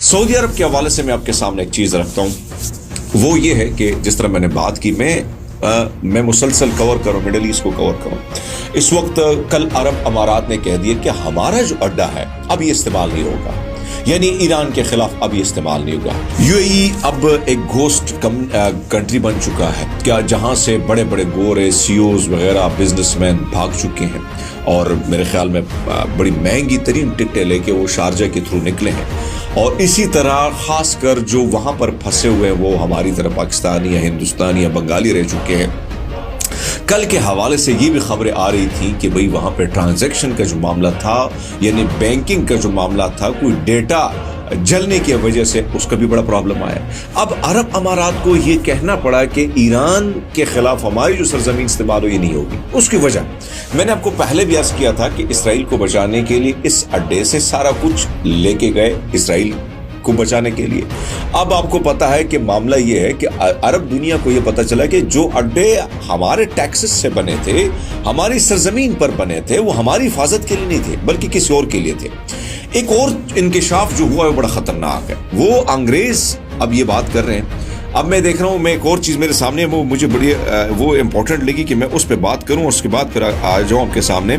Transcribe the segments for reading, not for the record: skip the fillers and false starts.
Saudi अरब के हवाले से मैं आपके सामने एक चीज़ रखता हूँ, वो ये है कि जिस तरह मैंने बात की, मैं मुसलसल कवर करूँ, मिडल ईस्ट को कवर करूँ। इस वक्त कल अरब अमारात ने कह दिया कि हमारा जो अड्डा है अब ये इस्तेमाल नहीं होगा, यानी ईरान के खिलाफ अब ये इस्तेमाल नहीं होगा। यूएई अब एक घोस्ट कंट्री बन चुका है क्या, जहां से बड़े बड़े गोरे सीईओज वगैरह बिजनेसमैन भाग चुके हैं और मेरे ख्याल में बड़ी महंगी तरीन टिकटें लेके वो शारजा के थ्रू निकले हैं। और इसी तरह खासकर जो वहां पर फंसे हुए हैं वो हमारी तरह पाकिस्तानी या हिंदुस्तानी या बंगाली रह चुके हैं। कल के हवाले से ये भी खबरें आ रही थी कि भाई वहाँ पे ट्रांजैक्शन का जो मामला था, यानी बैंकिंग का जो मामला था, कोई डेटा जलने की वजह से उसका भी बड़ा प्रॉब्लम आया। अब अरब अमारात को ये कहना पड़ा कि ईरान के खिलाफ हमारी जो सरजमीन इस्तेमाल हो ये नहीं होगी। उसकी वजह मैंने आपको पहले भी अर्ज किया था कि इसराइल को बचाने के लिए इस अड्डे से सारा कुछ लेके गए, इसराइल को बचाने के लिए। अब आपको पता है कि मामला ये है कि अरब दुनिया को ये पता चला कि जो अड्डे हमारे टैक्सेस से बने थे, हमारी सरजमीन पर बने थे, वो हमारी हिफाजत के लिए नहीं थे बल्कि किसी और के लिए थे। एक और इंकिशाफ जो हुआ है वो बड़ा खतरनाक है। वो अंग्रेज अब ये बात कर रहे हैं। अब मैं देख रहा हूँ, मैं एक और चीज़ मेरे सामने वो मुझे बड़ी वो इम्पोर्टेंट लगी कि मैं उस पर बात करूँ और उसके बाद फिर आ जाऊँ आपके सामने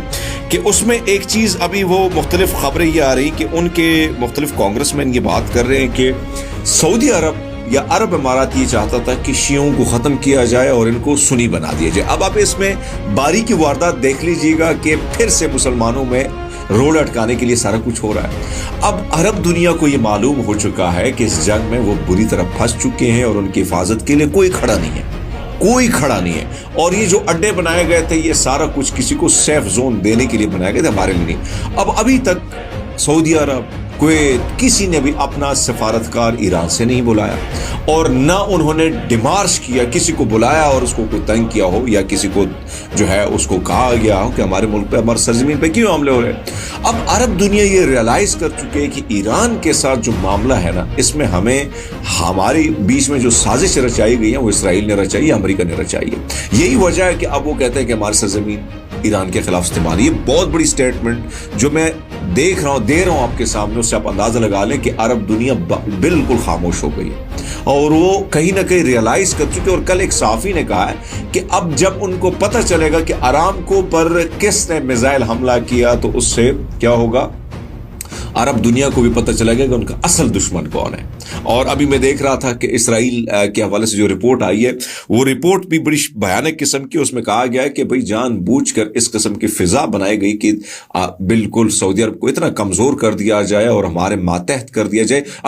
कि उसमें एक चीज़ अभी वो मुख्तलिफ खबरें ये आ रही कि उनके मुख्तलिफ कांग्रेसमैन ये बात कर रहे हैं कि सऊदी अरब या अरब अमारात ये चाहता था कि शियों को ख़त्म किया जाए और इनको सुन्नी बना दिया जाए। अब आप इसमें बारीकी वारदात देख लीजिएगा कि फिर से मुसलमानों में रोड अटकाने के लिए सारा कुछ हो रहा है। अब अरब दुनिया को ये मालूम हो चुका है कि इस जंग में वो बुरी तरह फंस चुके हैं और उनकी हिफाजत के लिए कोई खड़ा नहीं है, कोई खड़ा नहीं है। और ये जो अड्डे बनाए गए थे ये सारा कुछ किसी को सेफ जोन देने के लिए बनाए गए थे, हमारे लिए नहीं। अब अभी तक सऊदी अरब, कुवैत, किसी ने भी अपना सफारतकार ईरान से नहीं बुलाया और ना उन्होंने डिमार्श किया, किसी को बुलाया और उसको कोई तंग किया हो या किसी को जो है उसको कहा गया हो कि हमारे मुल्क पे, हमारे सरजमीन पे क्यों हमले हो रहे हैं। अब अरब दुनिया ये रियलाइज कर चुके हैं कि ईरान के साथ जो मामला है ना, इसमें हमें हमारी बीच में जो साजिश रचाई गई है वो इसराइल ने रचाई है, अमेरिका ने रचाई है। यही वजह है कि अब वो कहते हैं कि हमारी सरजमीन ईरान के खिलाफ इस्तेमाल। ये बहुत बड़ी स्टेटमेंट जो मैं दे रहा हूं आपके सामने, उससे आप अंदाजा लगा लें कि अरब दुनिया बिल्कुल खामोश हो गई है और वो कहीं ना कहीं रियलाइज कर चुके। और कल एक सहाफी ने कहा है कि अब जब उनको पता चलेगा कि अरामको पर किसने मिसाइल हमला किया तो उससे क्या होगा, अरब दुनिया को भी पता चलेगा कि उनका असल दुश्मन कौन है। और अभी मैं देख रहा था कि इसराइल के हवाले से जो रिपोर्ट आई है वो रिपोर्ट भी बड़ी भयानक किस्म की, उसमें कहा गया है कि भाई जानबूझकर इस किस्म की फिजा बनाई गई कि बिल्कुल सऊदी अरब को इतना कमजोर कर दिया जाए और हमारे मातहत कर दिया जाए।